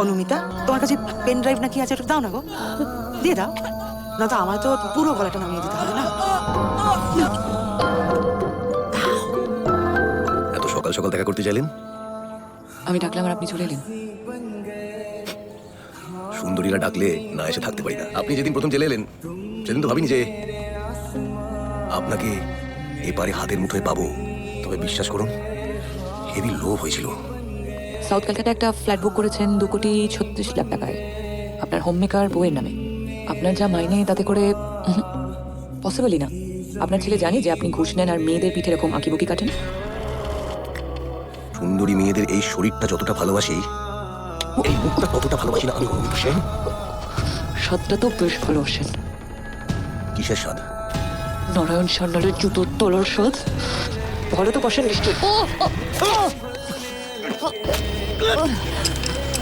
অনুমিতা, তোমার কাছে pen drive নাকি আছে, একটু দাও না গো, দিয়ে দাও। না তো আমার তো পুরো গলাটা নামিয়ে দিতে হবে না। এত সকাল সকাল দেখা করতে চাইলেন? আমি ডাকলাম আর আপনি চলে এলেন। সুন্দরীরা ডাকলে না এসে থাকতে পারি না। আপনি যেদিন প্রথম চলে এলেন সেদিন তো ভাবিনি যে আপনাকে এপারে হাতের মুঠোয় পাবো। তবে বিশ্বাস করুন, হেভি লোভ হয়েছিল। সাউথ ক্যালকাটা একটা ফ্ল্যাট বুক করেছেন 2,36,00,000 টাকায়, আপনার হোম মেকার বউয়ের নামে। আপনার যা মাইনে তাতে করে পসিবলই না। আপনার ছেলে জানি যে আপনি ঘুষ নেন আর মেয়েদের পিঠে এরকম আঁকিবুকি কাটেন। সুন্দরী মেয়েদের এই শরীরটা যতটা ভালোবাসি, এই মুখটা ততটা ভালোবাসি না আমি। স্বাদটা তো বেশ ভালোবাসেন। কিসের স্বাদ? নারায়ণ সান্যালের জুতোর তলার স্বাদ। ভালো তো বসেন নিশ্চয়ই।